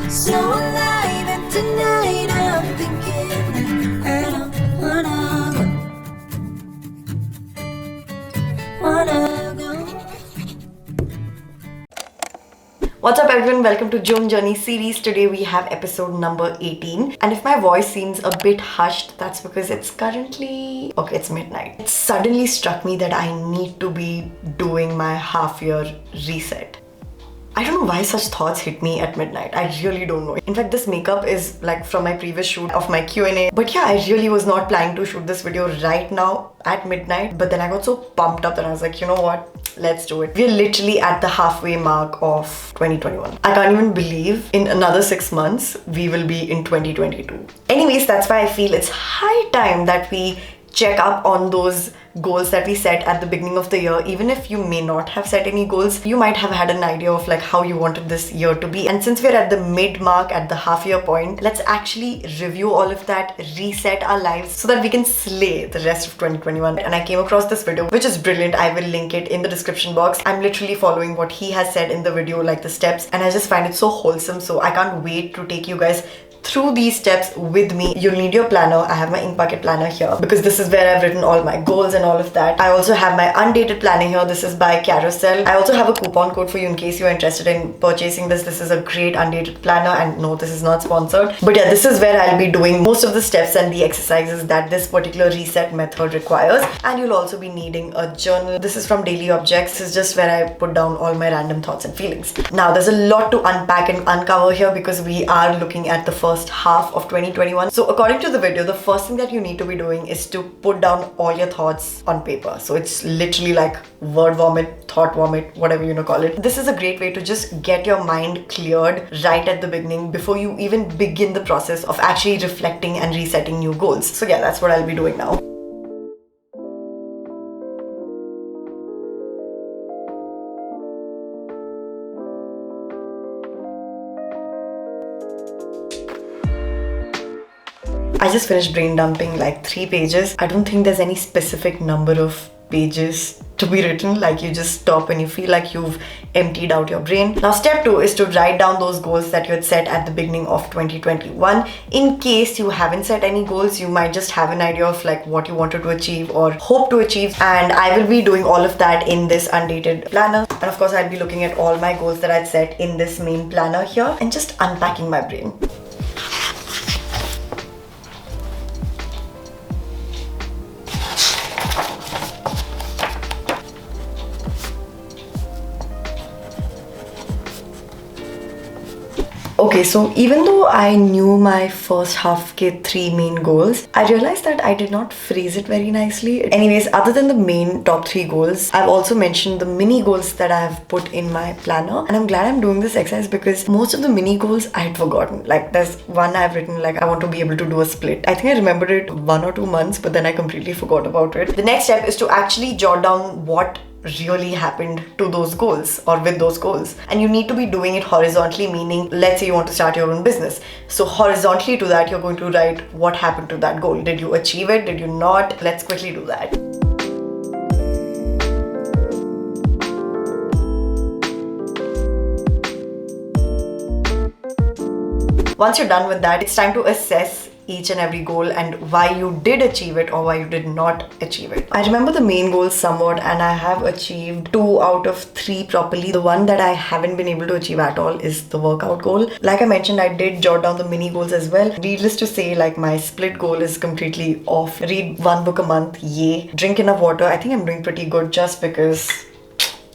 So alive, and tonight I'm thinking I don't wanna go. What's up everyone, welcome to Joan Journey series. Today we have episode number 18, and if my voice seems a bit hushed, that's because it's currently, it's midnight. It suddenly struck me that I need to be doing my half year reset. I don't know why such thoughts hit me at midnight. I really don't know. In fact, this makeup is like from my previous shoot of my Q&A. But yeah, I really was not planning to shoot this video right now at midnight. But then I got so pumped up that I was like, you know what? Let's do it. We're literally at the halfway mark of 2021. I can't even believe in another 6 months, we will be in 2022. Anyways, that's why I feel it's high time that we check up on those goals that we set at the beginning of the year. Even if you may not have set any goals, you might have had an idea of like how you wanted this year to be. And since we're at the mid mark, at the half year point, let's actually review all of that, reset our lives so that we can slay the rest of 2021. And I came across this video, which is brilliant. I will link it in the description box. I'm literally following what he has said in the video, like the steps, and I just find it so wholesome. So I can't wait to take you guys through these steps with me. You'll need your planner. I have my ink bucket planner here because this is where I've written all my goals and all of that. I also have my undated planner here. This is by Carousel. I also have a coupon code for you in case you're interested in purchasing this. This is a great undated planner, and no, this is not sponsored. But yeah, this is where I'll be doing most of the steps and the exercises that this particular reset method requires. And you'll also be needing a journal. This is from Daily Objects. This is just where I put down all my random thoughts and feelings. Now, there's a lot to unpack and uncover here because we are looking at the first half of 2021. So according to the video, the first thing that you need to be doing is to put down all your thoughts on paper. So it's literally like word vomit, thought vomit, whatever you call it. This is a great way to just get your mind cleared right at the beginning before you even begin the process of actually reflecting and resetting new goals. So yeah, that's what I'll be doing now. I just finished brain dumping like 3 pages. I don't think there's any specific number of pages to be written. Like, you just stop when you feel like you've emptied out your brain. Now, step 2 is to write down those goals that you had set at the beginning of 2021. In case you haven't set any goals, you might just have an idea of like what you wanted to achieve or hope to achieve. And I will be doing all of that in this undated planner. And of course, I'll be looking at all my goals that I'd set in this main planner here and just unpacking my brain. Okay, so even though I knew my first half ke 3 main goals, I realized that I did not phrase it very nicely. Anyways, other than the main top 3 goals, I've also mentioned the mini goals that I have put in my planner. And I'm glad I'm doing this exercise because most of the mini goals I had forgotten. Like, there's one I've written like I want to be able to do a split. I think I remembered it 1 or 2 months, but then I completely forgot about it. The next step is to actually jot down what really happened to those goals or with those goals, and you need to be doing it horizontally, meaning let's say you want to start your own business. So horizontally to that, you're going to write what happened to that goal. Did you achieve it? Did you not? Let's quickly do that. Once you're done with that, it's time to assess each and every goal and why you did achieve it or why you did not achieve it. I remember the main goals somewhat, and I have achieved 2 out of 3 properly. The one that I haven't been able to achieve at all is the workout goal. Like I mentioned, I did jot down the mini goals as well. Needless to say, like, my split goal is completely off. Read 1 book a month, yay. Drink enough water. I think I'm doing pretty good just because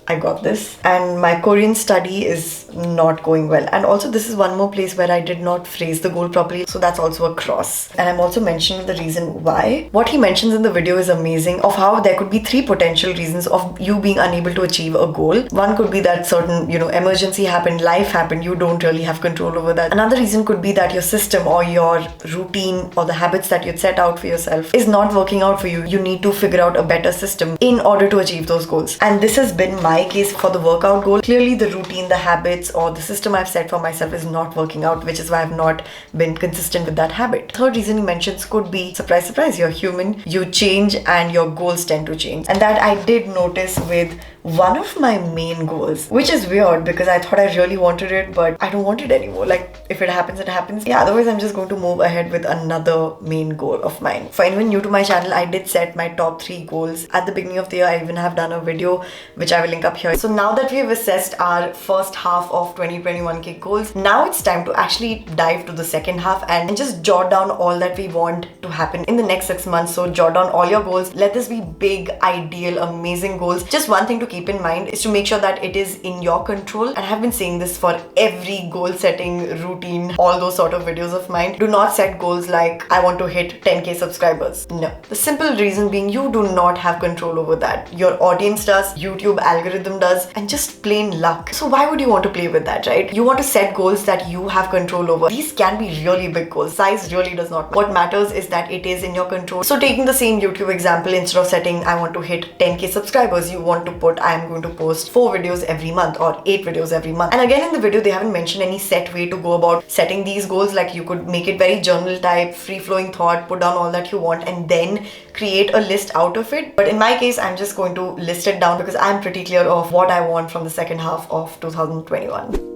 I got this. And my Korean study is not going well. And also, this is one more place where I did not phrase the goal properly. So that's also a cross. And I'm also mentioning the reason why. What he mentions in the video is amazing, of how there could be 3 potential reasons of you being unable to achieve a goal. One could be that certain, emergency happened, life happened, you don't really have control over that. Another reason could be that your system or your routine or the habits that you'd set out for yourself is not working out for you. You need to figure out a better system in order to achieve those goals. And this has been my case for the workout goal. Clearly, the routine, the habits, or the system I've set for myself is not working out, which is why I've not been consistent with that habit. Third reason he mentions could be, surprise, surprise, you're human, you change and your goals tend to change. And that I did notice with one of my main goals, which is weird because I thought I really wanted it, but I don't want it anymore. Like, if it happens, it happens. Yeah, otherwise I'm just going to move ahead with another main goal of mine. For anyone new to my channel, I did set my top 3 goals at the beginning of the year. I even have done a video which I will link up here. So now that we have assessed our first half of 2021 goals, now it's time to actually dive to the second half and just jot down all that we want to happen in the next 6 months. So jot down all your goals. Let this be big, ideal, amazing goals. Just one thing to keep in mind is to make sure that it is in your control. And I have been saying this for every goal setting routine, all those sort of videos of mine. Do not set goals like I want to hit 10k subscribers. No. The simple reason being you do not have control over that. Your audience does, YouTube algorithm does, and just plain luck. So why would you want to play with that, right? You want to set goals that you have control over. These can be really big goals. Size really does not. What matters is that it is in your control. So taking the same YouTube example, instead of setting I want to hit 10k subscribers, you want to put I am going to post 4 videos every month or 8 videos every month. And again, in the video they haven't mentioned any set way to go about setting these goals. Like, you could make it very journal type, free flowing thought, put down all that you want and then create a list out of it. But in my case, I'm just going to list it down because I'm pretty clear of what I want from the second half of 2021.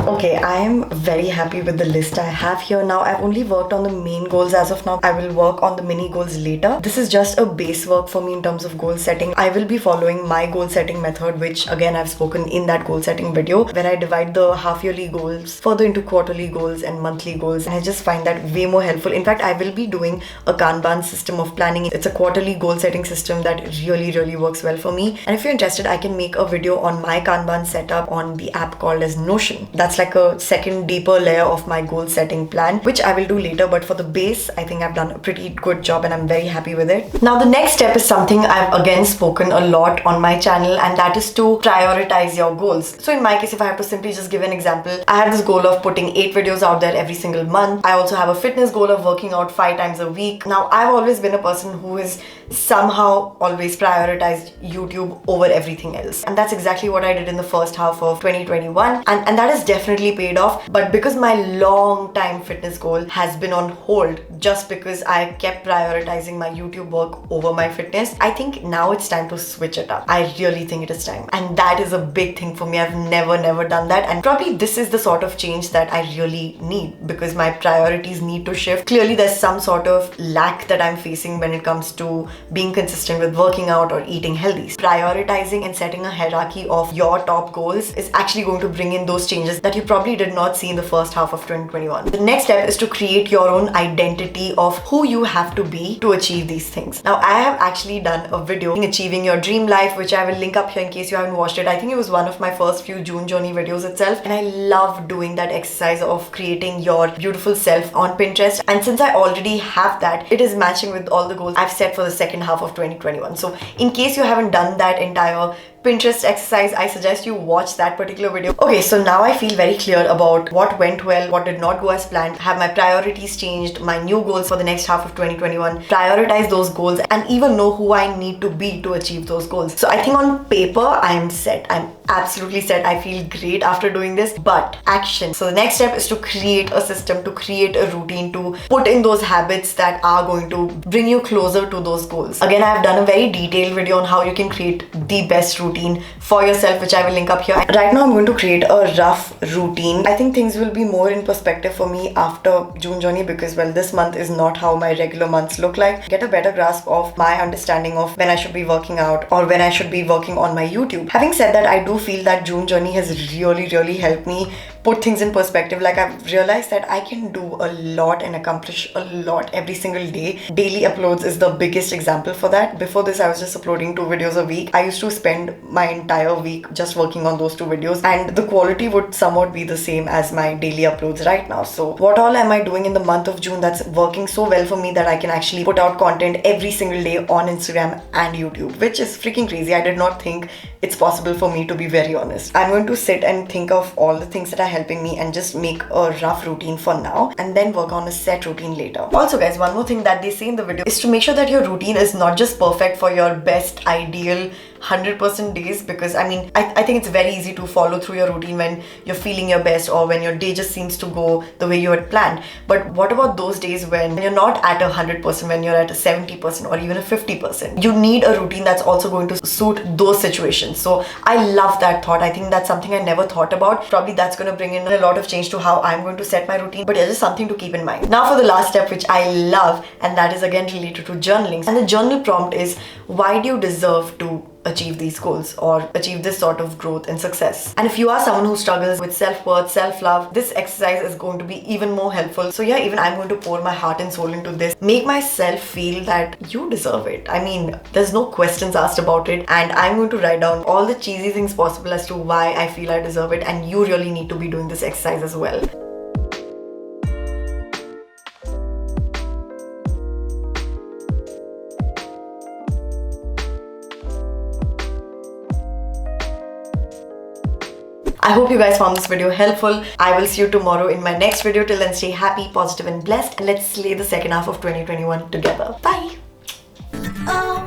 Okay, I am very happy with the list I have here now. I've only worked on the main goals as of now. I will work on the mini goals later. This is just a base work for me in terms of goal setting. I will be following my goal setting method, which again I've spoken in that goal setting video, where I divide the half yearly goals further into quarterly goals and monthly goals. And I just find that way more helpful. In fact, I will be doing a Kanban system of planning. It's a quarterly goal setting system that really works well for me. And if you're interested, I can make a video on my Kanban setup on the app called as Notion. That's like a second deeper layer of my goal setting plan, which I will do later. But for the base, I think I've done a pretty good job and I'm very happy with it. Now, the next step is something I've again spoken a lot on my channel, and that is to prioritize your goals. So in my case, if I have to simply just give an example, I have this goal of putting 8 videos out there every single month. I also have a fitness goal of working out 5 times a week. Now, I've always been a person who is somehow always prioritized YouTube over everything else. And that's exactly what I did in the first half of 2021. And that has definitely paid off. But because my long time fitness goal has been on hold just because I kept prioritizing my YouTube work over my fitness, I think now it's time to switch it up. I really think it is time. And that is a big thing for me. I've never done that. And probably this is the sort of change that I really need because my priorities need to shift. Clearly, there's some sort of lack that I'm facing when it comes to being consistent with working out or eating healthy. Prioritizing and setting a hierarchy of your top goals is actually going to bring in those changes that you probably did not see in the first half of 2021. The next step is to create your own identity of who you have to be to achieve these things. Now, I have actually done a video on achieving your dream life, which I will link up here in case you haven't watched it. I think it was one of my first few June journey videos itself. And I love doing that exercise of creating your beautiful self on Pinterest. And since I already have that, it is matching with all the goals I've set for the second half of 2021. So in case you haven't done that entire Pinterest exercise, I suggest you watch that particular video. Okay, so now I feel very clear about what went well, what did not go as planned, have my priorities changed, my new goals for the next half of 2021, prioritize those goals, and even know who I need to be to achieve those goals. So I think on paper, I am set. I'm absolutely set. I feel great after doing this, but action. So the next step is to create a system, to create a routine, to put in those habits that are going to bring you closer to those goals. Again, I've done a very detailed video on how you can create the best routine for yourself, which I will link up here. Right now, I'm going to create a rough routine. I think things will be more in perspective for me after June journey because, well, this month is not how my regular months look like. Get a better grasp of my understanding of when I should be working out or when I should be working on my YouTube. Having said that, I do feel that June journey has really helped me put things in perspective. Like, I've realized that I can do a lot and accomplish a lot every single day. Daily uploads is the biggest example for that. Before this, I was just uploading 2 videos a week. I used to spend my entire week just working on those 2 videos, and the quality would somewhat be the same as my daily uploads right now. So what all am I doing in the month of June that's working so well for me that I can actually put out content every single day on Instagram and YouTube, which is freaking crazy. I did not think it's possible for me, to be very honest. I'm going to sit and think of all the things that are helping me and just make a rough routine for now and then work on a set routine later. Also, guys, one more thing that they say in the video is to make sure that your routine is not just perfect for your best ideal 100% days, because I mean, I think it's very easy to follow through your routine when you're feeling your best or when your day just seems to go the way you had planned. But what about those days when you're not at 100%, when you're at a 70% or even a 50%? You need a routine that's also going to suit those situations. So I love that thought. I think that's something I never thought about. Probably that's going to bring in a lot of change to how I'm going to set my routine. But yeah, just something to keep in mind. Now for the last step, which I love, and that is again related to journaling. And the journal prompt is, why do you deserve to achieve these goals or achieve this sort of growth and success? And if you are someone who struggles with self-worth, self-love, this exercise is going to be even more helpful. So yeah, even I'm going to pour my heart and soul into this. Make myself feel that you deserve it. I mean, there's no questions asked about it, and I'm going to write down all the cheesy things possible as to why I feel I deserve it, and you really need to be doing this exercise as well. I hope you guys found this video helpful. I will see you tomorrow in my next video. Till then, stay happy, positive and blessed, and let's slay the second half of 2021 together. Bye! Oh,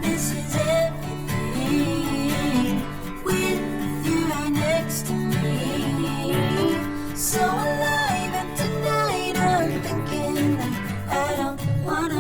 this is everything with you right next to me. So alive, and tonight I'm thinking that I don't wanna